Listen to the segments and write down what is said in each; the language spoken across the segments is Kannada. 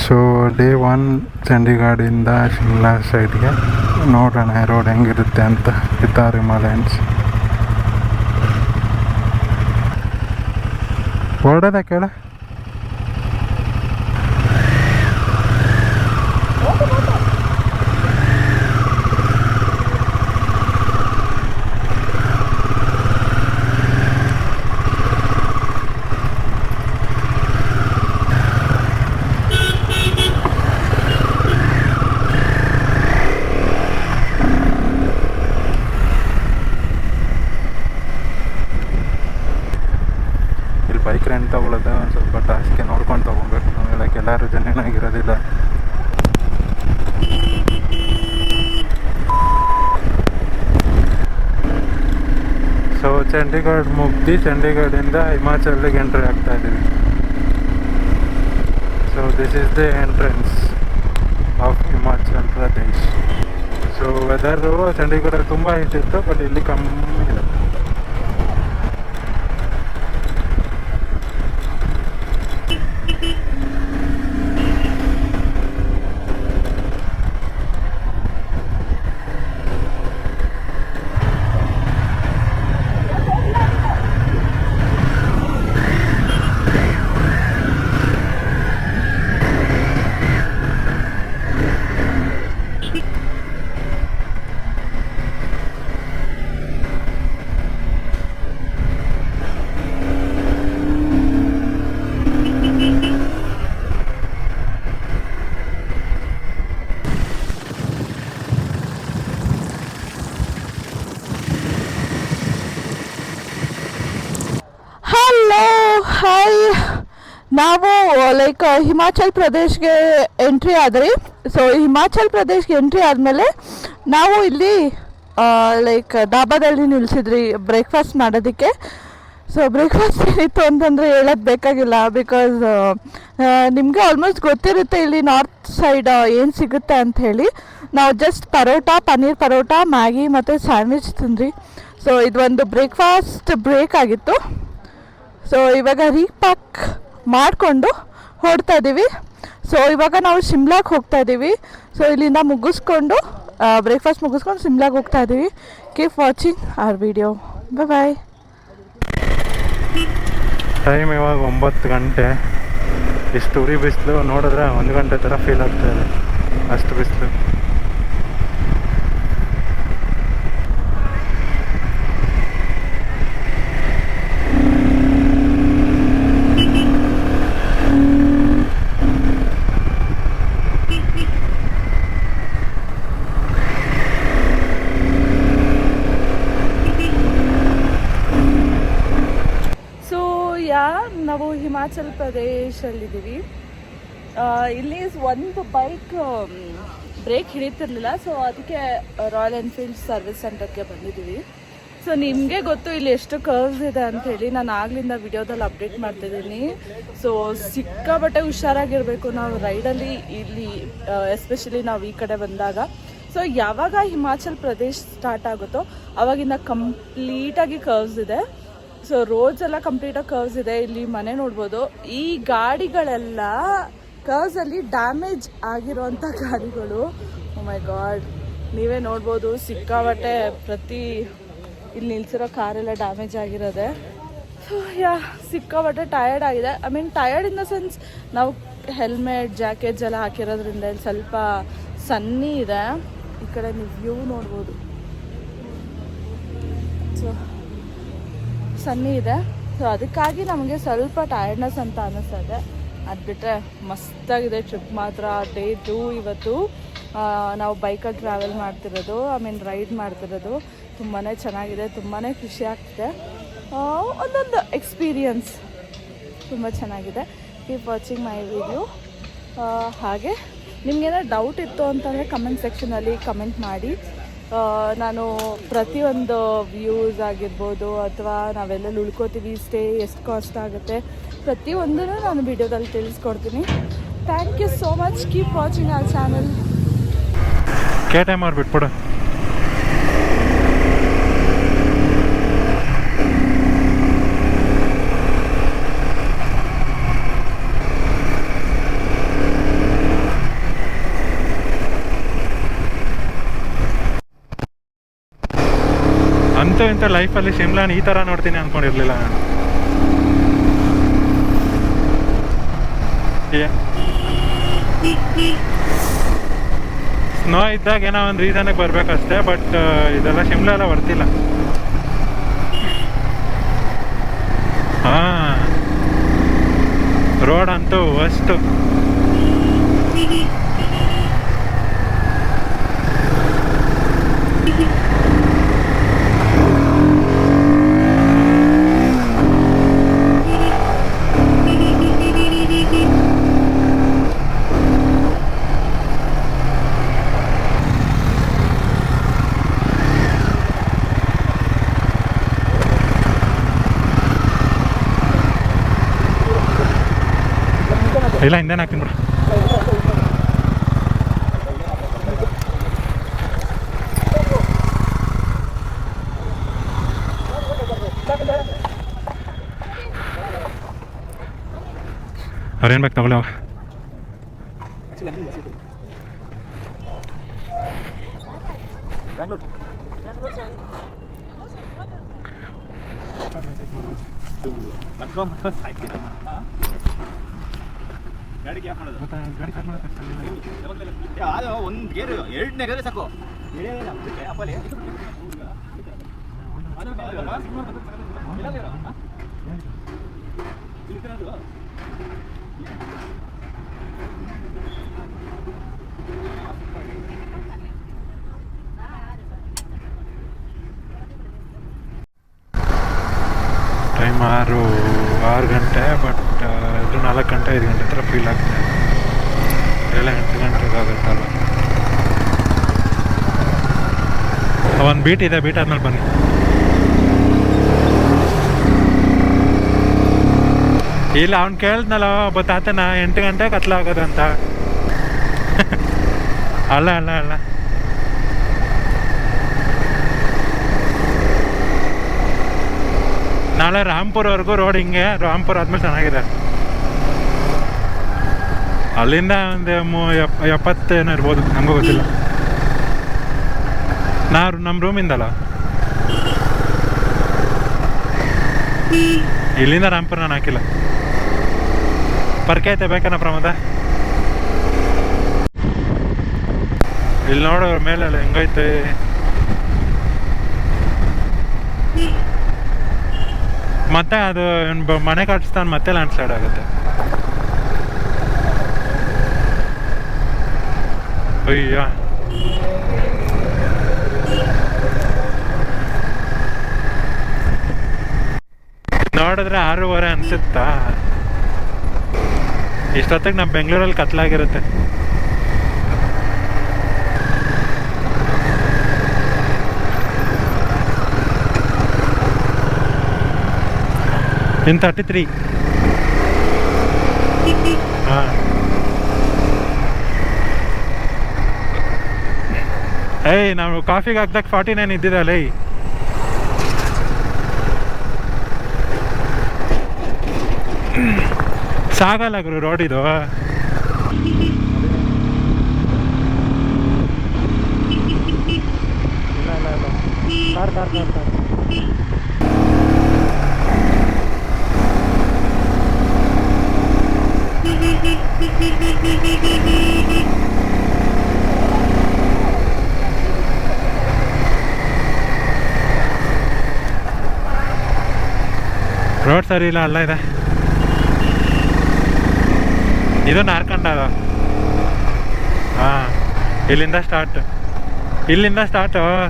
ಸೊ ಡೇ 1 ಚಂಡೀಗಢದಿಂದ ಶಿಮ್ಲಾ ಸೈಡ್ಗೆ ನೋಡೋಣ ರೋಡ್ ಹೆಂಗಿರುತ್ತೆ ಅಂತ. ಕಿತಾರ್ ಹಿಮಾಲಯನ್ಸ್ ಹೊರಡೋದ ಕೇಳ. ಬೈಕ್ ರೆಂಟ್ ತೊಗೊಳ್ಳೋದು ಒಂದು ಸ್ವಲ್ಪ ಟಾಸ್ಕೆ ನೋಡ್ಕೊಂಡು ತೊಗೊಬೇಕು. ಲೈಕ್ ಎಲ್ಲರೂ ಜನೇನಾಗಿರೋದಿಲ್ಲ. ಸೊ ಚಂಡೀಗಢ ಮುಗ್ದು ಚಂಡೀಗಢದಿಂದ ಹಿಮಾಚಲ್ಗೆ ಎಂಟ್ರಿ ಆಗ್ತಾ ಇದ್ದೀವಿ. So this is the entrance of Himachal Pradesh. So weather Chandigarh ತುಂಬ ಇಟ್ಟಿತ್ತು, ಬಟ್ ಇಲ್ಲಿ ಕಮ್ಮಿ ಇದೆ. ಹಾಯ್, ನಾವು ಲೈಕ್ ಹಿಮಾಚಲ್ ಪ್ರದೇಶ್ಗೆ ಎಂಟ್ರಿ ಆದ್ರಿ. ಸೊ ಹಿಮಾಚಲ್ ಪ್ರದೇಶ್ಗೆ ಎಂಟ್ರಿ ಆದಮೇಲೆ ನಾವು ಇಲ್ಲಿ ಲೈಕ್ ಡಾಬಾದಲ್ಲಿ ನಿಲ್ಸಿದ್ರಿ ಬ್ರೇಕ್ಫಾಸ್ಟ್ ಮಾಡೋದಕ್ಕೆ. ಸೊ ಬ್ರೇಕ್ಫಾಸ್ಟ್ ಏನಿತ್ತು ಅಂತಂದರೆ ಹೇಳೋದು ಬೇಕಾಗಿಲ್ಲ, ಬಿಕಾಸ್ ನಿಮಗೆ ಆಲ್ಮೋಸ್ಟ್ ಗೊತ್ತಿರುತ್ತೆ ಇಲ್ಲಿ ನಾರ್ತ್ ಸೈಡ್ ಏನು ಸಿಗುತ್ತೆ ಅಂಥೇಳಿ. ನಾವು ಜಸ್ಟ್ ಪರೋಟ, ಪನ್ನೀರ್ ಪರೋಟ, ಮ್ಯಾಗಿ ಮತ್ತು ಸ್ಯಾಂಡ್ವಿಚ್ ತಿಂದ್ರಿ. ಸೊ ಇದೊಂದು ಬ್ರೇಕ್ಫಾಸ್ಟ್ ಬ್ರೇಕ್ ಆಗಿತ್ತು. ಸೊ ಇವಾಗ ರೀಪ್ಯಾಕ್ ಮಾಡಿಕೊಂಡು ಹೊರಡ್ತಾ ಇದ್ದೀವಿ. ಸೊ ಇವಾಗ ನಾವು ಶಿಮ್ಲಾಗೆ ಹೋಗ್ತಾ ಇದ್ದೀವಿ. ಸೊ ಇಲ್ಲಿಂದ ಮುಗಿಸ್ಕೊಂಡು ಬ್ರೇಕ್ಫಾಸ್ಟ್ ಮುಗಿಸ್ಕೊಂಡು ಶಿಮ್ಲಾಗೆ ಹೋಗ್ತಾ ಇದ್ದೀವಿ. Keep watching our video. Bye. Time ಇವಾಗ 9 ಗಂಟೆ. ಇಷ್ಟು ಉರಿ ಬಿಸಿಲು ನೋಡಿದ್ರೆ 1 ಗಂಟೆ ಥರ ಫೀಲ್ ಆಗ್ತಾಯಿದೆ, ಅಷ್ಟು ಬಿಸಿಲು. ನಾವು ಹಿಮಾಚಲ್ ಪ್ರದೇಶಲ್ಲಿದ್ದೀವಿ. ಇಲ್ಲಿ ಒಂದು ಬೈಕ್ ಬ್ರೇಕ್ ಹಿಡಿತಿರ್ಲಿಲ್ಲ, ಸೊ ಅದಕ್ಕೆ ರಾಯಲ್ ಎನ್ಫೀಲ್ಡ್ ಸರ್ವಿಸ್ ಸೆಂಟರ್ಗೆ ಬಂದಿದ್ದೀವಿ. ಸೊ ನಿಮಗೆ ಗೊತ್ತು ಇಲ್ಲಿ ಎಷ್ಟು ಕರ್ವ್ಸ್ ಇದೆ ಅಂಥೇಳಿ, ನಾನು ಆಗ್ಲಿಂದ ವಿಡಿಯೋದಲ್ಲಿ ಅಪ್ಡೇಟ್ ಮಾಡ್ತಿದ್ದೀನಿ. ಸೊ ಸಿಕ್ಕಾಬಟ್ಟೆ ಹುಷಾರಾಗಿರಬೇಕು ನಾವು ರೈಡಲ್ಲಿ, ಇಲ್ಲಿ ಎಸ್ಪೆಷಲಿ ನಾವು ಈ ಕಡೆ ಬಂದಾಗ. ಸೊ ಯಾವಾಗ ಹಿಮಾಚಲ್ ಪ್ರದೇಶ್ ಸ್ಟಾರ್ಟ್ ಆಗುತ್ತೋ ಆವಾಗಿಂದ ಕಂಪ್ಲೀಟಾಗಿ ಕರ್ವ್ಸ್ ಇದೆ. ಸೊ ರೋಡ್ಸ್ ಎಲ್ಲ ಕಂಪ್ಲೀಟಾಗಿ ಕರ್ವ್ಸ್ ಇದೆ. ಇಲ್ಲಿ ಮನೆ ನೋಡ್ಬೋದು. ಈ ಗಾಡಿಗಳೆಲ್ಲ ಕರ್ವ್ಸಲ್ಲಿ ಡ್ಯಾಮೇಜ್ ಆಗಿರೋವಂಥ ಗಾಡಿಗಳು. ಓ ಮೈ ಗಾಡ್, ನೀವೇ ನೋಡ್ಬೋದು ಸಿಕ್ಕಾಬಟ್ಟೆ ಪ್ರತಿ ಇಲ್ಲಿ ನಿಲ್ಸಿರೋ ಕಾರೆಲ್ಲ ಡ್ಯಾಮೇಜ್ ಆಗಿರೋದೆ. ಸೊ ಸಿಕ್ಕಾಬಟ್ಟೆ ಟಯರ್ಡ್ ಆಗಿದೆ. I mean tired in the sense ನಾವು ಹೆಲ್ಮೆಟ್, ಜಾಕೆಟ್ಸ್ ಎಲ್ಲ ಹಾಕಿರೋದ್ರಿಂದ ಇಲ್ಲಿ ಸ್ವಲ್ಪ ಸನ್ನಿ ಇದೆ. ಈ ಕಡೆ ನೀವು ವ್ಯೂ ನೋಡ್ಬೋದು. ಸೊ ಸನ್ನಿ ಇದೆ. ಸೊ ಅದಕ್ಕಾಗಿ ನಮಗೆ ಸ್ವಲ್ಪ ಟಯರ್ಡ್ನೆಸ್ ಅಂತ ಅನ್ನಿಸ್ತದೆ. ಅದು ಬಿಟ್ಟರೆ ಮಸ್ತಾಗಿದೆ ಟ್ರಿಪ್ ಮಾತ್ರ. ಡೇ 2 ಇವತ್ತು ನಾವು ಬೈಕಲ್ಲಿ ಟ್ರಾವೆಲ್ ಮಾಡ್ತಿರೋದು, ಐ ಮೀನ್ ರೈಡ್ ಮಾಡ್ತಿರೋದು. ತುಂಬಾ ಚೆನ್ನಾಗಿದೆ, ತುಂಬಾ ಖುಷಿ ಆಗ್ತಿದೆ. ಒಂದೊಂದು ಎಕ್ಸ್ಪೀರಿಯನ್ಸ್ ತುಂಬ ಚೆನ್ನಾಗಿದೆ. Keep watching my video. ಹಾಗೆ ನಿಮಗೇನಾದ್ರು ಡೌಟ್ ಇತ್ತು ಅಂತಂದರೆ ಕಮೆಂಟ್ ಸೆಕ್ಷನಲ್ಲಿ ಕಮೆಂಟ್ ಮಾಡಿ. ನಾನು ಪ್ರತಿಯೊಂದು ವ್ಯೂಸ್ ಆಗಿರ್ಬೋದು ಅಥವಾ ನಾವೆಲ್ಲ ಉಳ್ಕೋತೀವಿ, ಸ್ಟೇ ಎಷ್ಟು ಕಾಸ್ಟ್ ಆಗುತ್ತೆ, ಪ್ರತಿಯೊಂದನ್ನು ನಾನು ವಿಡಿಯೋದಲ್ಲಿ ತಿಳಿಸ್ಕೊಡ್ತೀನಿ. Thank you so much. Keep watching our channel. Time ಮಾಡಿಬಿಟ್ಬಿಡು. ಅಂತೂ ಇಂಥ ಲೈಫಲ್ಲಿ ಶಿಮ್ಲಾನ ಈ ಥರ ನೋಡ್ತೀನಿ ಅಂದ್ಕೊಂಡಿರಲಿಲ್ಲ ನಾನು. ಸ್ನೋ ಇದ್ದಾಗ ಏನೋ ಒಂದು ರೀಸನ್ಗೆ ಬರ್ಬೇಕಷ್ಟೇ, ಬಟ್ ಇದೆಲ್ಲ ಶಿಮ್ಲಾ ಎಲ್ಲ ಬರ್ತಿಲ್ಲ. ಹಾಂ, ರೋಡ್ ಅಂತೂ ಅಷ್ಟು ಇಲ್ಲ. ಹಿಂದೇನು ಹಾಕ್ತೀನಿ ಬಿಡು. ಅವ್ರೇನು ಬೇಕು ತಗೊಳ್ಳಿ. ಅವಾಗ ಒಂದು ಗೇರು ಎರಡನೇ ಗೇರೆ ಸಾಕು. ಟೈಮ್ 6 ಗಂಟೆ, ಬಟ್ ಇದು 4 ಗಂಟೆ 5 ಗಂಟೆ ಹತ್ರ ಫೀಲ್ ಆಗ್ತದೆ. 7 ಗಂಟೆಗೆ ಆಗುತ್ತಲ್ಲ. ಒಂದು ಬೀಟ್ ಇದೆ, ಬೀಟ್ ಆದ್ಮೇಲೆ ಬನ್ನಿ. ಇಲ್ಲ, ಅವ್ನು ಕೇಳಿದ್ನಲ್ಲ ಒಬ್ಬ ತಾತನ 8 ಗಂಟೆಗೆ ಕತ್ಲಾಗೋದಂತ. ಅಲ್ಲ ಅಲ್ಲ ಅಲ್ಲ, ನಾಳೆ ರಾಂಪುರವರೆಗೂ ರೋಡ್ ಹಿಂಗೆ. ರಾಂಪುರ ಆದ್ಮೇಲೆ ಚೆನ್ನಾಗಿದೆ. ಅಲ್ಲಿಂದ ಒಂದು 70 ಏನೋ ಇರ್ಬೋದು, ನಮಗೂ ಗೊತ್ತಿಲ್ಲ. ನಮ್ಮ ರೂಮಿಂದಲ್ಲ, ಇಲ್ಲಿಂದ ರಾಂಪುರ ನಾನು ಹಾಕಿಲ್ಲ. ಪರ್ಕೆ ಐತೆ ಬೇಕನ ಪ್ರಮೋದ? ಇಲ್ಲಿ ನೋಡೋರ ಮೇಲೆ ಅಲ್ಲ ಹೆಂಗೈತೆ. ಮತ್ತೆ ಅದು ಮನೆ ಕಟ್ಟಿಸ್ತಾನೆ, ಮತ್ತೆ ಲ್ಯಾಂಡ್ ಸ್ಲೈಡ್ ಆಗುತ್ತೆ. ಅಯ್ಯ, ನೋಡಿದ್ರೆ 6:15 ಅನ್ಸುತ್ತಾ? ಇಷ್ಟೊತ್ತಿಗೆ ನಮ್ಮ ಬೆಂಗಳೂರಲ್ಲಿ ಕತ್ಲಾಗಿರುತ್ತೆ. ಇನ್ 33. ಹಾಂ, ಏಯ್ ನಾವು ಕಾಫಿಗೆ ಹಾಕ್ದಾಗ 49 ಇದ್ದಿದ್ದಲ್ಲ. ಸಾಗಲ್ಲ ಗುರು ರೋಡ್ ಇದು. ರೋಡ್ ಸರಿ ಇಲ್ಲ, ಅಲ್ಲ ಇದೆ. ಇದು ನಾರ್ಕಂಡ ಅದು. ಹಾಂ, ಇಲ್ಲಿಂದ ಸ್ಟಾರ್ಟ್.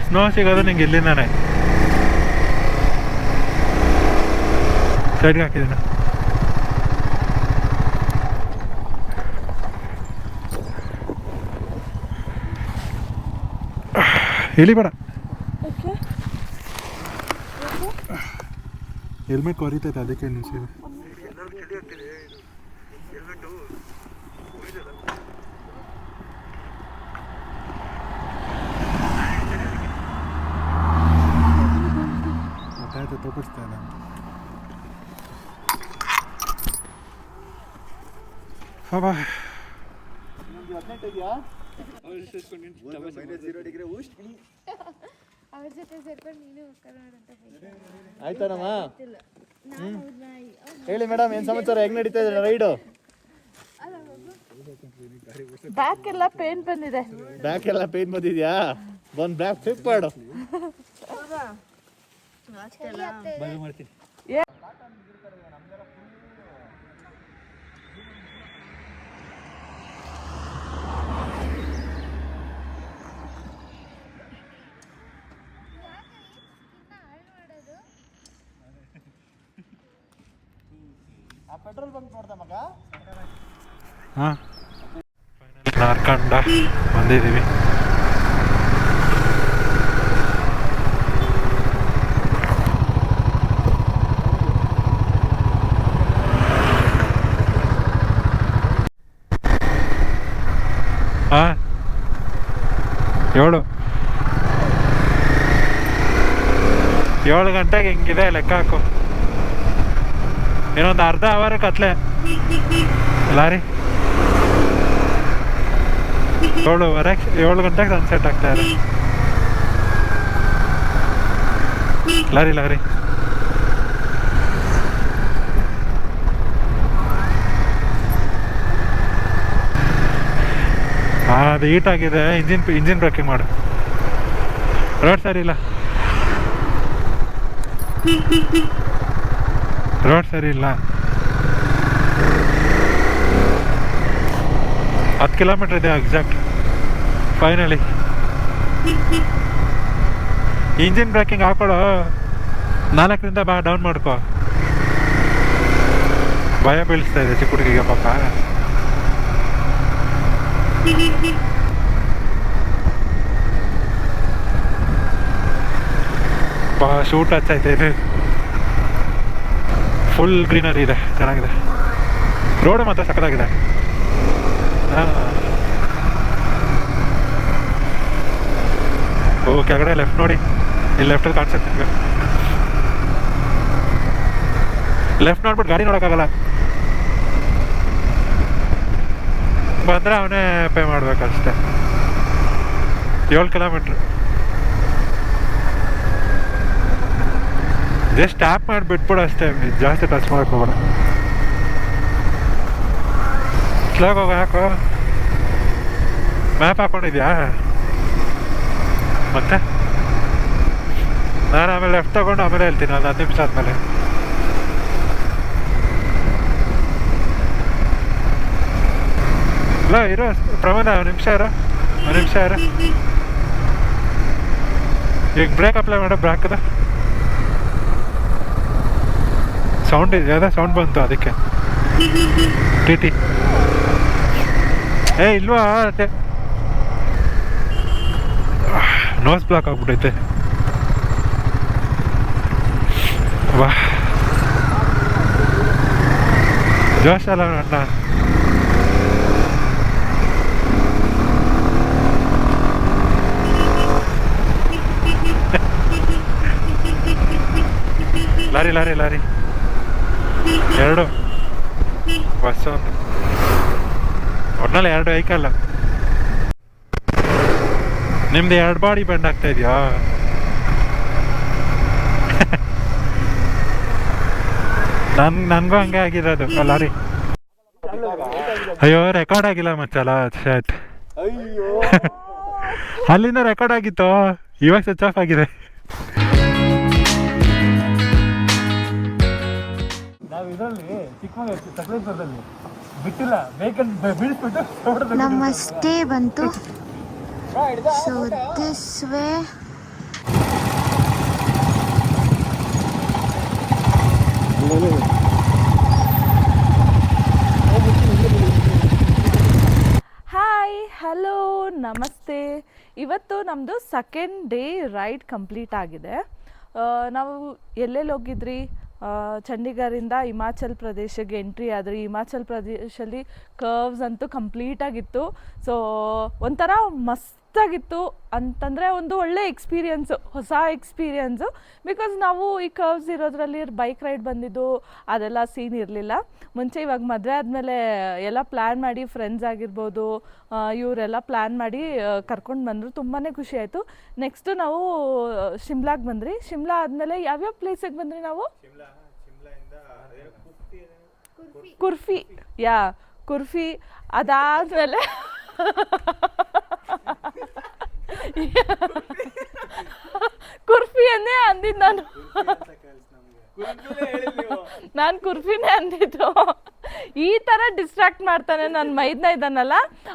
ಸ್ನೋ ಸಿಗೋದು ನಿಂಗೆ ಇಲ್ಲಿಂದಾನೆ. ಸೈಡ್ಗೆ ಹಾಕಿದ್ದೀನಿ. ಇಳಿಬೇಡ, ಹೆಲ್ಮೆಟ್ ಕೊರಿತೈತೆ, ಅದಕ್ಕೆ ನಿಲ್ಸಿದೆ. ಗೊತ್ತಾಯ್ತು, ತೋರಿಸ್ತಾ ಇಲ್ಲ. ಬಾಬಾ ಅವ್ರ ಜೊತೆ ಸೇರ್ಕೊಂಡು ನೀನು ಕರ್ನಾಟಕ ಅಂತ ಆಯ್ತಾನಮ್ಮ ಹೇಳಿ ಮೇಡಮ್ ಏನು ಸಮಾಚಾರ, ಹೆಂಗ್ ನಡೀತಾ ಇದೆ ರೈಡು? ಬ್ಯಾಕ್ ಎಲ್ಲ ಪೇನ್ ಬಂದಿದೆ. ಬ್ಯಾಕ್ ಎಲ್ಲ ಪೇನ್ ಬಂದಿದ್ಯಾ? ಒಂದು ಬ್ಯಾಕ್ ಫ್ಲಿಪ್ ಮಾಡು. ಮಾಡ್ತೀನಿ. ಪೆಟ್ರೋಲ್ ಬಂಕ್ ನೋಡ್ದ ಮಗ? ಹಾಂ ನಾರ್ಕಂಡ ಬಂದಿದ್ದೀವಿ. ಹಾಂ 7 ಗಂಟೆಗೆ ಹಿಂಗಿದೆ ಲೆಕ್ಕ ಹಾಕು. ಇನ್ನೊಂದು ಅರ್ಧ ಅವರ್ ಕತ್ಲೆ ಲಾರಿ. 7 ಗಂಟೆಗೆ ಸನ್ಸೆಟ್ ಆಗ್ತಾ ಇದೆ. ಲಾರಿ ಅದು ಹೀಟ್ ಆಗಿದೆ. ಇಂಜಿನ್ ಬ್ರೇಕಿಂಗ್ ಮಾಡು. ರೋಡ್ ಸರಿ ಇಲ್ಲ, ರೋಡ್ ಸರಿ ಇಲ್ಲ. 10 ಕಿಲೋಮೀಟ್ರ್ ಇದೆ ಎಕ್ಸಾಕ್ಟ್. ಫೈನಲಿ ಇಂಜಿನ್ ಬ್ರೇಕಿಂಗ್ ಹಾಕೊಳ್ಳೋ. 4ರಿಂದ ಡೌನ್ ಮಾಡ್ಕೋ. ಭಯ ಬೀಳಿಸ್ತಾ ಇದೆ ಚಿಕ್ಕ ಹುಡುಗಿಗೆ ಪಾಪ. ಶೂಟ್ ಹಚ್ಚೈತೆ ಇದು. ಫುಲ್ ಗ್ರೀನರಿ ಇದೆ, ಚೆನ್ನಾಗಿದೆ. ರೋಡ್ ಮಾತ್ರ ಸಕ್ಕತ್ತಾಗಿದೆ. ಓ ಕೆಳಗಡೆ ಲೆಫ್ಟ್ ನೋಡಿ, ಇಲ್ಲಿ ಲೆಫ್ಟಲ್ಲಿ ಕಾಣಿಸುತ್ತೆ. ಈಗ ಲೆಫ್ಟ್ ನೋಡ್ಬಿಟ್ಟು ಗಾಡಿ ನೋಡೋಕ್ಕಾಗಲ್ಲ. ಬಂದರೆ ಅವನೇ ಪೇ ಮಾಡ್ಬೇಕಷ್ಟೆ. 7 ಕಿಲೋಮೀಟ್ರ್ ಜಸ್ಟ್ ಟ್ಯಾಪ್ ಮಾಡಿ ಬಿಟ್ಬಿಡು ಅಷ್ಟೇ, ಜಾಸ್ತಿ ಟಚ್ ಮಾಡೋಕೆ ಹೋಗೋಣ. ಸ್ಲೋಗ್ ಹೋಗೋ. ಯಾಕೋ ಮ್ಯಾಪ್ ಹಾಕ್ಕೊಂಡಿದ್ಯಾ? ಮತ್ತೆ ನಾನು ಆಮೇಲೆ ಲೆಫ್ಟ್ ತಗೊಂಡು ಆಮೇಲೆ ಹೇಳ್ತೀನಿ, ಒಂದು 10 ನಿಮಿಷ ಆದಮೇಲೆ. ಇಲ್ಲ ಇರೋ ಪ್ರಮಾಣ, 1 ನಿಮಿಷ ಇರೋ. ಈಗ ಬ್ರೇಕ್ ಅಪ್ಲೈ ಮಾಡೋ. ಬ್ರೇಕದ ಸೌಂಡ್ ಇದೆ, ಅದೇ ಸೌಂಡ್ ಬಂತು ಅದಕ್ಕೆ. ಟಿ ಇಲ್ವಾ? ಅದೇ ನೋಸ್ ಬ್ಲಾಕ್ ಆಗ್ಬಿಟ್ಟೈತೆ. ವಾ ಜೋಶ್ ಅಲ್ಲ ಅಣ್ಣ. ಲಾರಿ 2 ಬಸ್, ಒಂದು ಒಟ್ನಲ್ಲಿ 2 ವೆಹಿಕಲ್. ನಿಮ್ದು 2 ಬಾಡಿ ಬೆಂಡ್ ಆಗ್ತಾ ಇದೆಯಾ? ನನ್ಗೂ ಹಂಗೆ ಆಗಿರೋದು ಲಾರಿ. ಅಯ್ಯೋ ರೆಕಾರ್ಡ್ ಆಗಿಲ್ಲ ಮಚ್ಚಲ್ಲ. ಶಟ್, ಅಲ್ಲಿಂದ ರೆಕಾರ್ಡ್ ಆಗಿತ್ತು, ಇವಾಗ ಸ್ವಿಚ್ ಆಫ್ ಆಗಿದೆ. ನಾವು ಇದರಲ್ಲಿ ಚಿಕ್ಕಮಗಳೂರು ಸಕಲೇಶ್ವರದಲ್ಲಿ ಬಿಟ್ಟಿಲ್ಲ, ಬೇಕಂತ ಬೀಳಿಸ್ಬಿಟ್ಟು ನಮ್ಮ ಸ್ಟೇ ಬಂತು. So this way hi, hello, ನಮಸ್ತೆ. ಇವತ್ತು ನಮ್ಮದು 2nd ಡೇ ರೈಡ್ ಕಂಪ್ಲೀಟ್ ಆಗಿದೆ. ನಾವು ಎಲ್ಲೆಲ್ಲಿ ಹೋಗಿದ್ರಿ? ಚಂಡೀಗಢದಿಂದ ಹಿಮಾಚಲ್ ಪ್ರದೇಶಕ್ಕೆ ಎಂಟ್ರಿ ಆದರೆ ಹಿಮಾಚಲ್ ಪ್ರದೇಶಲ್ಲಿ ಕರ್ವ್ಸ್ ಅಂತೂ ಕಂಪ್ಲೀಟಾಗಿತ್ತು. ಸೊ ಒಂಥರ ಮಸ್ತ್ ಸಖತ್ತಾಗಿತ್ತು ಅಂತಂದರೆ ಒಂದು ಒಳ್ಳೆ ಎಕ್ಸ್ಪೀರಿಯನ್ಸು, ಹೊಸ ಎಕ್ಸ್ಪೀರಿಯನ್ಸು. ಬಿಕಾಸ್ ನಾವು ಈ ಕರ್ವ್ಸ್ ಇರೋದ್ರಲ್ಲಿ ಬೈಕ್ ರೈಡ್ ಬಂದಿದ್ದು ಅದೆಲ್ಲ ಸೀನ್ ಇರಲಿಲ್ಲ ಮುಂಚೆ. ಇವಾಗ ಮದುವೆ ಆದಮೇಲೆ ಎಲ್ಲ ಪ್ಲ್ಯಾನ್ ಮಾಡಿ ಫ್ರೆಂಡ್ಸ್ ಆಗಿರ್ಬೋದು ಇವರೆಲ್ಲ ಪ್ಲ್ಯಾನ್ ಮಾಡಿ ಕರ್ಕೊಂಡು ಬಂದರು. ತುಂಬಾ ಖುಷಿ ಆಯಿತು. ನೆಕ್ಸ್ಟು ನಾವು ಶಿಮ್ಲಾಗೆ ಬಂದ್ರಿ. ಶಿಮ್ಲಾ ಆದಮೇಲೆ ಯಾವ್ಯಾವ ಪ್ಲೇಸಿಗೆ ಬಂದ್ರಿ ನಾವು? ಕುರ್ಫಿ, ಯಾ ಕುರ್ಫಿ. ಅದಾದಮೇಲೆ ಕುರ್ಫಿಯನ್ನೇ ಅಂದಿದ್ದು ನಾನು ಕುರ್ಫಿನೇ ಅಂದಿದ್ದು. ಈ ಥರ ಡಿಸ್ಟ್ರಾಕ್ಟ್ ಮಾಡ್ತಾನೆ ನನ್ನ ಮೈದ್ನ ಇದ್ದಾನಲ್ಲ,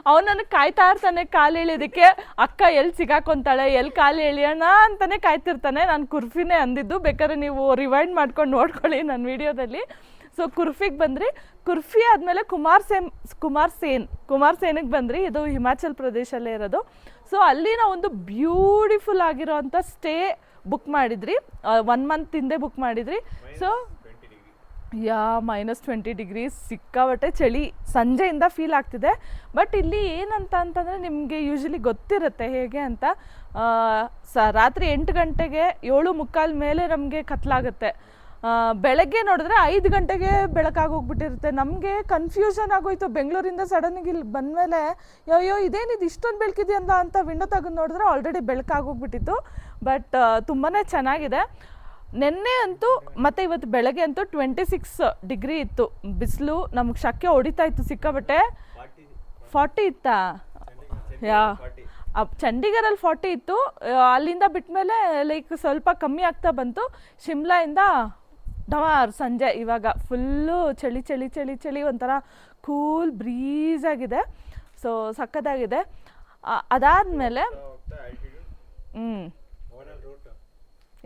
ಅವ್ನು ನನಗೆ ಕಾಯ್ತಾ ಇರ್ತಾನೆ ಕಾಲು ಎಳಿಯೋದಕ್ಕೆ. ಅಕ್ಕ ಎಲ್ಲಿ ಸಿಗಾಕೊಂತಾಳೆ, ಎಲ್ಲಿ ಕಾಲು ಎಳಿಯೋಣ ಅಂತಾನೆ ಕಾಯ್ತಿರ್ತಾನೆ. ನಾನು ಕುರ್ಫಿನೇ ಅಂದಿದ್ದು. ಬೇಕಾದ್ರೆ ನೀವು ರಿವೈಂಡ್ ಮಾಡ್ಕೊಂಡು ನೋಡ್ಕೊಳ್ಳಿ ನನ್ನ ವಿಡಿಯೋದಲ್ಲಿ. ಸೊ ಕುರ್ಫಿಗೆ ಬಂದ್ರಿ. ಕುರ್ಫಿ ಆದಮೇಲೆ ಕುಮಾರ್ ಸೇನಿಗೆ ಬಂದ್ರಿ. ಇದು ಹಿಮಾಚಲ್ ಪ್ರದೇಶಲ್ಲೇ ಇರೋದು. ಸೊ ಅಲ್ಲಿ ನಾವು ಒಂದು ಬ್ಯೂಟಿಫುಲ್ ಆಗಿರೋವಂಥ ಸ್ಟೇ ಬುಕ್ ಮಾಡಿದ್ರಿ. 1 ಮಂತ್ ಹಿಂದೆ ಬುಕ್ ಮಾಡಿದ್ರಿ. ಸೊ -20 ಡಿಗ್ರೀಸ್, ಸಿಕ್ಕಾಬಟ್ಟೆ ಚಳಿ ಸಂಜೆಯಿಂದ ಫೀಲ್ ಆಗ್ತಿದೆ. ಬಟ್ ಇಲ್ಲಿ ಏನಂತ ಅಂತಂದರೆ ನಿಮಗೆ ಯೂಶ್ವಲಿ ಗೊತ್ತಿರುತ್ತೆ ಹೇಗೆ ಅಂತ. ರಾತ್ರಿ 8 ಗಂಟೆಗೆ 7:45 ಮೇಲೆ ನಮಗೆ ಕತ್ಲಾಗುತ್ತೆ. ಬೆಳಗ್ಗೆ ನೋಡಿದ್ರೆ 5 ಗಂಟೆಗೆ ಬೆಳಕಾಗೋಗ್ಬಿಟ್ಟಿರುತ್ತೆ. ನಮಗೆ ಕನ್ಫ್ಯೂಷನ್ ಆಗೋಯ್ತು. ಬೆಂಗಳೂರಿಂದ ಸಡನ್ನಾಗಿ ಇಲ್ಲಿ ಬಂದಮೇಲೆ ಅಯ್ಯೋ ಇದೇನಿದು ಇಷ್ಟೊಂದು ಬೆಳಕಿದೆಯಲ್ಲ ಅಂತ ವಿಂಡೋ ತೆಗೆದು ನೋಡಿದ್ರೆ ಆಲ್ರೆಡಿ ಬೆಳಕಾಗೋಗ್ಬಿಟ್ಟಿತ್ತು. ಬಟ್ ತುಂಬಾ ಚೆನ್ನಾಗಿದೆ. ನೆನ್ನೆ ಅಂತೂ ಮತ್ತು ಇವತ್ತು ಬೆಳಗ್ಗೆ ಅಂತೂ 26 ಡಿಗ್ರಿ ಇತ್ತು ಬಿಸಿಲು. ನಮಗೆ ಶಕ್ಕೆ ಹೊಡಿತಾ ಇತ್ತು ಸಿಕ್ಕಾಬಟ್ಟೆ. 40 ಇತ್ತಾ? ಚಂಡೀಗಢಲ್ಲಿ 40 ಇತ್ತು. ಅಲ್ಲಿಂದ ಬಿಟ್ಮೇಲೆ ಲೈಕ್ ಸ್ವಲ್ಪ ಕಮ್ಮಿ ಆಗ್ತಾ ಬಂತು. ಶಿಮ್ಲಾಯಿಂದ ಡಮಾರ್ ಸಂಜೆ ಇವಾಗ ಫುಲ್ಲು ಚಳಿ ಚಳಿ ಚಳಿ ಚಳಿ, ಒಂಥರ ಕೂಲ್ ಬ್ರೀಸ್ ಆಗಿದೆ. ಸೊ ಸಕ್ಕತ್ತಾಗಿದೆ. ಅದಾದಮೇಲೆ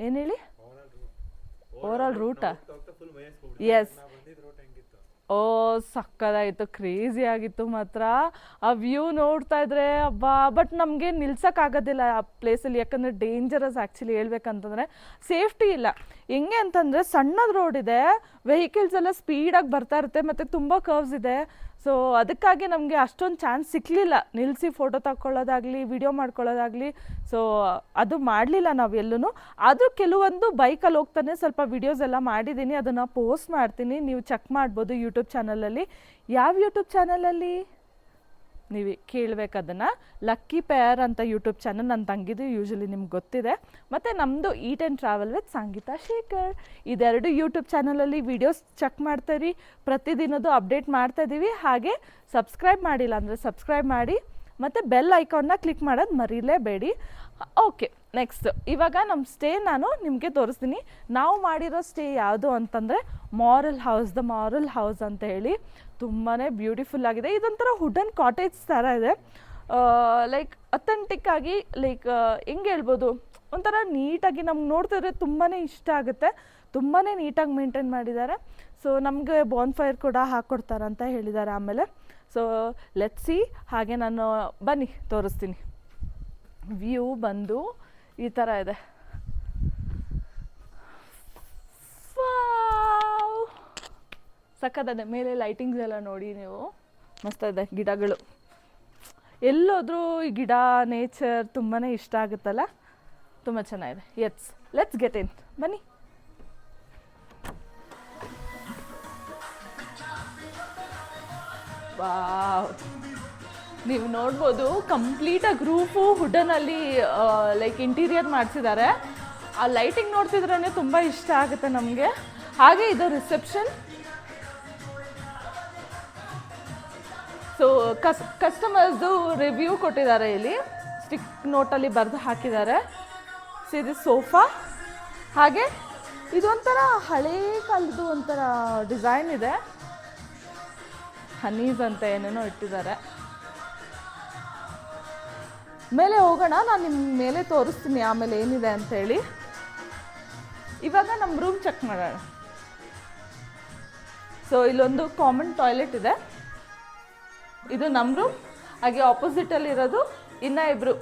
ಏನು ಹೇಳಿ? ಓವರಾಲ್ ರೂಟಾ? ಎಸ್. ಓ ಸಕ್ಕದಾಗಿತ್ತು, ಕ್ರೇಜಿ ಆಗಿತ್ತು ಮಾತ್ರ. ಆ ವ್ಯೂ ನೋಡ್ತಾ ಇದ್ರೆ ಅಬ್ಬಾ. ಬಟ್ ನಮಗೆ ನಿಲ್ಸೋಕ್ಕಾಗೋದಿಲ್ಲ ಆ ಪ್ಲೇಸಲ್ಲಿ, ಯಾಕಂದರೆ ಡೇಂಜರಸ್ ಆ್ಯಕ್ಚುಲಿ ಹೇಳ್ಬೇಕಂತಂದರೆ. ಸೇಫ್ಟಿ ಇಲ್ಲ. ಹೆಂಗೆ ಅಂತಂದರೆ ಸಣ್ಣದು ರೋಡ್ ಇದೆ, ವೆಹಿಕಲ್ಸ್ ಎಲ್ಲ ಸ್ಪೀಡಾಗಿ ಬರ್ತಾ ಇರುತ್ತೆ, ಮತ್ತು ತುಂಬ ಕರ್ವ್ಸ್ ಇದೆ. ಸೊ ಅದಕ್ಕಾಗಿ ನಮಗೆ ಅಷ್ಟೊಂದು ಚಾನ್ಸ್ ಸಿಕ್ಕಲಿಲ್ಲ ನಿಲ್ಲಿಸಿ ಫೋಟೋ ತಗೊಳ್ಳೋದಾಗಲಿ ವಿಡಿಯೋ ಮಾಡ್ಕೊಳ್ಳೋದಾಗಲಿ. ಸೊ ಅದು ಮಾಡಲಿಲ್ಲ ನಾವು ಎಲ್ಲೂ. ಆದರೂ ಕೆಲವೊಂದು ಬೈಕಲ್ಲಿ ಹೋಗ್ತಾನೆ ಸ್ವಲ್ಪ ವಿಡಿಯೋಸ್ ಎಲ್ಲ ಮಾಡಿದ್ದೀನಿ, ಅದನ್ನು ಪೋಸ್ಟ್ ಮಾಡ್ತೀನಿ, ನೀವು ಚೆಕ್ ಮಾಡ್ಬೋದು ಯೂಟ್ಯೂಬ್ ಚಾನಲಲ್ಲಿ. ಯಾವ ಯೂಟ್ಯೂಬ್ ಚಾನಲಲ್ಲಿ ನೀವು ಕೇಳಬೇಕು ಅದನ್ನು, ಲಕ್ಕಿ ಪೇರ್ ಅಂತ ಯೂಟ್ಯೂಬ್ ಚಾನಲ್. ನನ್ನ ತಂಗಿದು ಯೂಶ್ವಲಿ ನಿಮ್ಗೆ ಗೊತ್ತಿದೆ. ಮತ್ತು ನಮ್ಮದು eat and travel with Sangeetha Shekhar. ಇದೆರಡು ಯೂಟ್ಯೂಬ್ ಚಾನಲಲ್ಲಿ ವೀಡಿಯೋಸ್ ಚೆಕ್ ಮಾಡ್ತೀರಿ. ಪ್ರತಿದಿನದ್ದು ಅಪ್ಡೇಟ್ ಮಾಡ್ತಾಯಿದ್ದೀವಿ. ಹಾಗೆ ಸಬ್ಸ್ಕ್ರೈಬ್ ಮಾಡಿಲ್ಲ ಅಂದರೆ ಸಬ್ಸ್ಕ್ರೈಬ್ ಮಾಡಿ, ಮತ್ತು ಬೆಲ್ ಐಕಾನ್ನ ಕ್ಲಿಕ್ ಮಾಡೋದು ಮರೀಲೇಬೇಡಿ. ಓಕೆ, ನೆಕ್ಸ್ಟ್ ಇವಾಗ ನಮ್ಮ ಸ್ಟೇ ನಾನು ನಿಮಗೆ ತೋರಿಸ್ತೀನಿ. ನಾವು ಮಾಡಿರೋ ಸ್ಟೇ ಯಾವುದು ಅಂತಂದರೆ moral house. The moral house ಅಂತ ಹೇಳಿ ತುಂಬಾ ಬ್ಯೂಟಿಫುಲ್ ಆಗಿದೆ. ಇದೊಂಥರ ವುಡನ್ ಕಾಟೇಜ್ ಥರ ಇದೆ. ಲೈಕ್ ಅಥೆಂಟಿಕ್ ಆಗಿ, ಲೈಕ್ ಹೆಂಗೆ ಹೇಳ್ಬೋದು, ಒಂಥರ ನೀಟಾಗಿ ನಮ್ಗೆ ನೋಡ್ತಿದ್ರೆ ತುಂಬಾ ಇಷ್ಟ ಆಗುತ್ತೆ. ತುಂಬಾ ನೀಟಾಗಿ ಮೇಂಟೈನ್ ಮಾಡಿದ್ದಾರೆ. ಸೊ ನಮಗೆ ಬಾನ್ಫೈರ್ ಕೂಡ ಹಾಕ್ಕೊಡ್ತಾರಂತ ಹೇಳಿದ್ದಾರೆ ಆಮೇಲೆ. So let's see. ಹಾಗೆ ನಾನು ಬನ್ನಿ ತೋರಿಸ್ತೀನಿ. ವ್ಯೂ ಬಂದು ಈ ಥರ ಇದೆ. ಸಕ್ಕತ್ತದೆ. ಮೇಲೆ ಲೈಟಿಂಗ್ಸ್ ಎಲ್ಲ ನೋಡಿ ನೀವು, ಮಸ್ತ್ ಇದೆ. ಗಿಡಗಳು ಎಲ್ಲೋದ್ರೂ ಈ ಗಿಡ ನೇಚರ್ ತುಂಬಾ ಇಷ್ಟ ಆಗುತ್ತಲ್ಲ, ತುಂಬ ಚೆನ್ನಾಗಿದೆ. ಲೆಟ್ಸ್ ಗೆಟ್ ಇನ್, ಬನ್ನಿ. ವಾವ್, ನೀವು ನೋಡ್ಬೋದು ಕಂಪ್ಲೀಟಾಗಿ ರೂಫು ವುಡನಲ್ಲಿ ಲೈಕ್ ಇಂಟೀರಿಯರ್ ಮಾಡಿಸಿದ್ದಾರೆ. ಆ ಲೈಟಿಂಗ್ ನೋಡ್ತಿದ್ರೇ ತುಂಬ ಇಷ್ಟ ಆಗುತ್ತೆ ನಮಗೆ. ಹಾಗೆ ಇದು ರಿಸೆಪ್ಷನ್. ಸೊ ಕಸ್ಟಮರ್ಸ್ದು ರಿವ್ಯೂ ಕೊಟ್ಟಿದ್ದಾರೆ ಇಲ್ಲಿ, ಸ್ಟಿಕ್ ನೋಟಲ್ಲಿ ಬರೆದು ಹಾಕಿದ್ದಾರೆ. ಸೊ ಇದು ಸೋಫಾ. ಹಾಗೆ ಇದೊಂಥರ ಹಳೇ ಕಾಲದ್ದು ಒಂಥರ ಡಿಸೈನ್ ಇದೆ. ಹನೀಸ್ ಅಂತ ಏನೇನೋ ಇಟ್ಟಿದ್ದಾರೆ. ಮೇಲೆ ಹೋಗೋಣ, ನಾನು ನಿಮ್ಮ ಮೇಲೆ ತೋರಿಸ್ತೀನಿ ಆಮೇಲೆ ಏನಿದೆ ಅಂಥೇಳಿ. ಇವಾಗ ನಮ್ಮ ರೂಮ್ ಚೆಕ್ ಮಾಡೋಣ. ಸೊ ಇಲ್ಲೊಂದು ಕಾಮನ್ ಟಾಯ್ಲೆಟ್ ಇದೆ. ಇದು ನಮ್ಮ ರೂಮ್. ಹಾಗೆ ಆಪೋಸಿಟಲ್ಲಿ ಇರೋದು ಇನ್ನೂ ಇಬ್ಬರು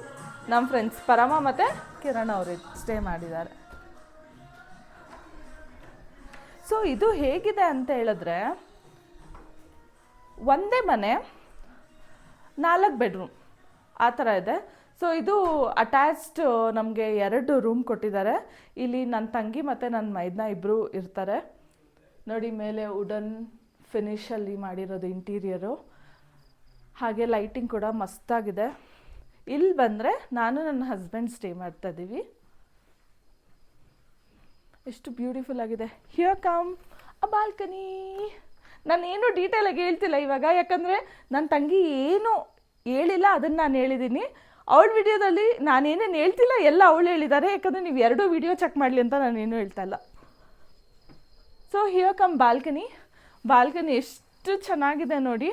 ನಮ್ಮ ಫ್ರೆಂಡ್ಸ್, ಪರಮ ಮತ್ತು ಕಿರಣ್ ಅವರು ಸ್ಟೇ ಮಾಡಿದ್ದಾರೆ. ಸೊ ಇದು ಹೇಗಿದೆ ಅಂತ ಹೇಳಿದ್ರೆ, ಒಂದೇ ಮನೆ 4 ಬೆಡ್ರೂಮ್ ಆ ಥರ ಇದೆ. ಸೊ ಇದು ಅಟ್ಯಾಚ್ಡ್ ನಮಗೆ 2 ರೂಮ್ ಕೊಟ್ಟಿದ್ದಾರೆ. ಇಲ್ಲಿ ನನ್ನ ತಂಗಿ ಮತ್ತು ನನ್ನ ಮೈದ್ನ ಇಬ್ಬರು ಇರ್ತಾರೆ. ನೋಡಿ ಮೇಲೆ ವುಡನ್ ಫಿನಿಷಲ್ಲಿ ಮಾಡಿರೋದು ಇಂಟೀರಿಯರು. ಹಾಗೆ ಲೈಟಿಂಗ್ ಕೂಡ ಮಸ್ತಾಗಿದೆ. ಇಲ್ಲಿ ಬಂದರೆ ನಾನು ನನ್ನ ಹಸ್ಬೆಂಡ್ ಸ್ಟೇ ಮಾಡ್ತಾ ಇದ್ದೀವಿ. ಎಷ್ಟು ಬ್ಯೂಟಿಫುಲ್ ಆಗಿದೆ. Here come a balcony. ನಾನೇನು ಡೀಟೇಲಾಗಿ ಹೇಳ್ತಿಲ್ಲ ಇವಾಗ, ಯಾಕಂದರೆ ನನ್ನ ತಂಗಿ ಏನು ಹೇಳಿಲ್ಲ ಅದನ್ನು ನಾನು ಹೇಳಿದ್ದೀನಿ. ಅವಳ ವಿಡಿಯೋದಲ್ಲಿ ನಾನೇನೇನು ಹೇಳ್ತಿಲ್ಲ ಎಲ್ಲ ಅವಳು ಹೇಳಿದ್ದಾರೆ, ಯಾಕಂದರೆ ನೀವು 2 ವಿಡಿಯೋ ಚೆಕ್ ಮಾಡಲಿ ಅಂತ ನಾನೇನು ಹೇಳ್ತಾ ಇಲ್ಲ. So here come balcony. Balcony ಎಷ್ಟು ಚೆನ್ನಾಗಿದೆ ನೋಡಿ.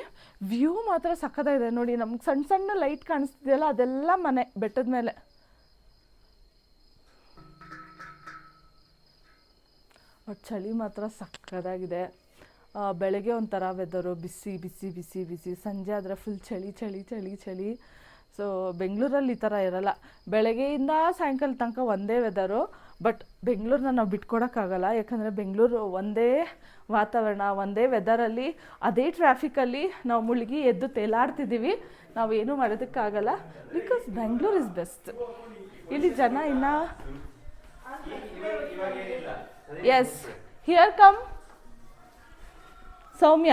ವ್ಯೂ ಮಾತ್ರ ಸಖತ್ತಾಗಿದೆ ನೋಡಿ. ನಮ್ಗೆ ಸಣ್ಣ ಸಣ್ಣ ಲೈಟ್ ಕಾಣಿಸ್ತಿದೆಯಲ್ಲ, ಅದೆಲ್ಲ ಮನೆ ಬೆಟ್ಟದ ಮೇಲೆ. ಬಟ್ ಚಳಿ ಮಾತ್ರ ಸಖತ್ತಾಗಿದೆ. ಬೆಳಗ್ಗೆ ಒಂಥರ ವೆದರು ಬಿಸಿ ಬಿಸಿ ಬಿಸಿ ಬಿಸಿ, ಸಂಜೆ ಆದರೆ ಫುಲ್ ಚಳಿ ಚಳಿ ಚಳಿ ಚಳಿ. ಸೊ ಬೆಂಗಳೂರಲ್ಲಿ ಈ ಥರ ಇರಲ್ಲ. ಬೆಳಗ್ಗೆಯಿಂದ ಸಾಯಂಕಾಲ ತನಕ ಒಂದೇ ವೆದರು. ಬಟ್ ಬೆಂಗಳೂರನ್ನ ನಾವು ಬಿಟ್ಕೊಡೋಕ್ಕಾಗಲ್ಲ, ಯಾಕಂದರೆ ಬೆಂಗಳೂರು ಒಂದೇ ವಾತಾವರಣ, ಒಂದೇ ವೆದರಲ್ಲಿ, ಅದೇ ಟ್ರಾಫಿಕಲ್ಲಿ ನಾವು ಮುಳುಗಿ ಎದ್ದು ತೇಲಾಡ್ತಿದ್ದೀವಿ. ನಾವೇನು ಮಾಡೋದಕ್ಕಾಗಲ್ಲ, ಬಿಕಾಸ್ ಬೆಂಗಳೂರು ಇಸ್ ಬೆಸ್ಟ್. ಇಲ್ಲಿ ಜನ ಇನ್ನು yes here come Soumya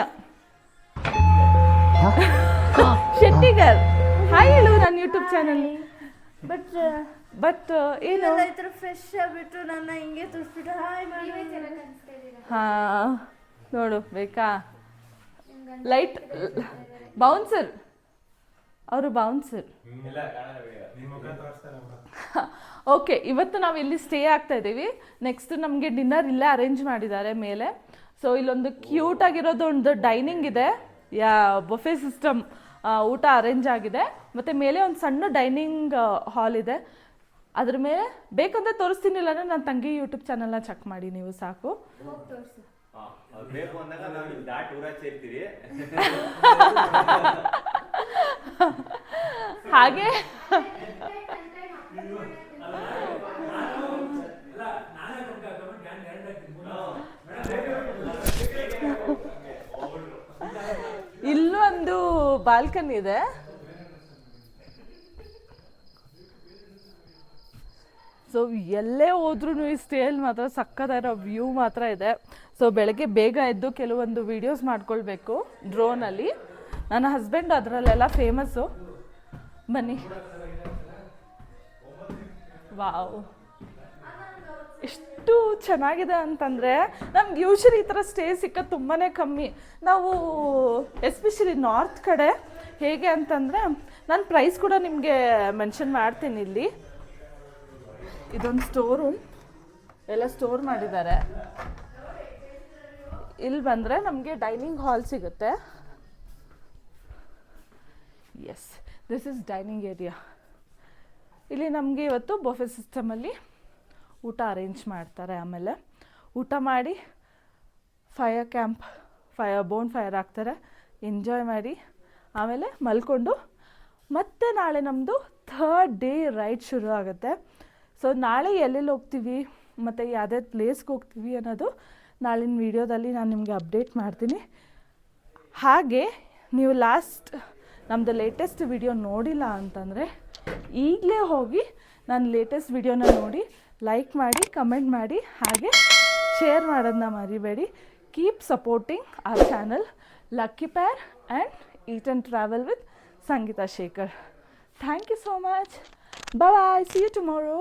Shettigar. Hi ಹೇಳು ನನ್ನ ಯೂಟ್ಯೂಬ್ ಚಾನಲ್. ಬಟ್ ಏನು ಫ್ರೆಶ್ ಆಗಿಬಿಟ್ಟು ನನ್ನ ಹಿಂಗೆ ತುರ್ಸ್ಬಿಟ್ಟು ಹಾಯ್ ಹಾಂ ನೋಡು ಬೇಕಾ ಲೈಟ್ ಬೌನ್ಸರ್, ಅವರು ಬೌನ್ಸರ್. ಓಕೆ, ಇವತ್ತು ನಾವು ಇಲ್ಲಿ ಸ್ಟೇ ಆಗ್ತಾ ಇದ್ದೀವಿ. ನೆಕ್ಸ್ಟ್ ನಮಗೆ ಡಿನ್ನರ್ ಇಲ್ಲೇ ಅರೇಂಜ್ ಮಾಡಿದ್ದಾರೆ ಮೇಲೆ. ಸೊ ಇಲ್ಲೊಂದು ಕ್ಯೂಟ್ ಆಗಿರೋದು ಒಂದು ಡೈನಿಂಗ್ ಇದೆ, ಬಫೆ ಸಿಸ್ಟಮ್ ಊಟ ಅರೇಂಜ್ ಆಗಿದೆ. ಮತ್ತು ಮೇಲೆ ಒಂದು ಸಣ್ಣ ಡೈನಿಂಗ್ ಹಾಲ್ ಇದೆ. ಅದ್ರ ಮೇಲೆ ಬೇಕಂದ್ರೆ ತೋರಿಸ್ತೀನಿ, ಇಲ್ಲಾಂದ್ರೆ ನನ್ನ ತಂಗಿ ಯೂಟ್ಯೂಬ್ ಚಾನಲ್ನ ಚೆಕ್ ಮಾಡಿ ನೀವು ಸಾಕು. ಹಾಗೆ ಇಲ್ಲೊಂದು ಬಾಲ್ಕನಿ ಇದೆ. ಸೊ ಎಲ್ಲೇ ಹೋದ್ರೂ ಈ ಸ್ಟೇಯಲ್ಲಿ ಮಾತ್ರ ಸಕ್ಕತ್ತಾಗಿರೋ ವ್ಯೂ ಮಾತ್ರ ಇದೆ. ಸೊ ಬೆಳಗ್ಗೆ ಬೇಗ ಎದ್ದು ಕೆಲವೊಂದು ವೀಡಿಯೋಸ್ ಮಾಡ್ಕೊಳ್ಬೇಕು ಡ್ರೋನಲ್ಲಿ. ನನ್ನ ಹಸ್ಬೆಂಡ್ ಅದರಲ್ಲೆಲ್ಲ ಫೇಮಸ್ಸು. ಬನ್ನಿ. ವಾವ್, ಎಷ್ಟು ಚೆನ್ನಾಗಿದೆ ಅಂತಂದರೆ ನಮ್ಗೆ ಯೂಶಲಿ ಈ ಥರ ಸ್ಟೇ ಸಿಕ್ಕೋದು ತುಂಬಾ ಕಮ್ಮಿ. ನಾವು ಎಸ್ಪೆಷಲಿ ನಾರ್ತ್ ಕಡೆ ಹೇಗೆ ಅಂತಂದರೆ, ನಾನು ಪ್ರೈಸ್ ಕೂಡ ನಿಮಗೆ ಮೆನ್ಷನ್ ಮಾಡ್ತೀನಿ. ಇಲ್ಲಿ ಇದೊಂದು ಸ್ಟೋರ್ ರೂಮ್, ಎಲ್ಲ ಸ್ಟೋರ್ ಮಾಡಿದ್ದಾರೆ. ಇಲ್ಲಿ ಬಂದರೆ ನಮಗೆ ಡೈನಿಂಗ್ ಹಾಲ್ ಸಿಗುತ್ತೆ. Yes, this is dining area. ಇಲ್ಲಿ ನಮಗೆ ಇವತ್ತು ಬಫೆ ಸಿಸ್ಟಮಲ್ಲಿ ಊಟ ಅರೇಂಜ್ ಮಾಡ್ತಾರೆ. ಆಮೇಲೆ ಊಟ ಮಾಡಿ ಬೋನ್ ಫೈರ್ ಹಾಕ್ತಾರೆ, ಎಂಜಾಯ್ ಮಾಡಿ ಆಮೇಲೆ ಮಲ್ಕೊಂಡು ಮತ್ತೆ ನಾಳೆ ನಮ್ಮದು 3rd ಡೇ ರೈಡ್ ಶುರು ಆಗುತ್ತೆ. ಸೊ ನಾಳೆ ಎಲ್ಲೆಲ್ಲಿ ಹೋಗ್ತೀವಿ ಮತ್ತು ಯಾವುದೇ ಪ್ಲೇಸ್ಗೆ ಹೋಗ್ತೀವಿ ಅನ್ನೋದು ನಾಳಿನ ವೀಡಿಯೋದಲ್ಲಿ ನಾನು ನಿಮಗೆ ಅಪ್ಡೇಟ್ ಮಾಡ್ತೀನಿ. ಹಾಗೆ ನೀವು ನಮ್ಮದು ಲೇಟೆಸ್ಟ್ ವಿಡಿಯೋ ನೋಡಿಲ್ಲ ಅಂತಂದರೆ ಈಗಲೇ ಹೋಗಿ ನಾನು ಲೇಟೆಸ್ಟ್ ವಿಡಿಯೋನ ನೋಡಿ ಲೈಕ್ ಮಾಡಿ, ಕಮೆಂಟ್ ಮಾಡಿ, ಹಾಗೆ ಶೇರ್ ಮಾಡೋದನ್ನ ಮರಿಬೇಡಿ. Keep supporting our channel lucky pair and eat and travel with Sangeetha Shekhar. Thank you so much. Bye, see you tomorrow.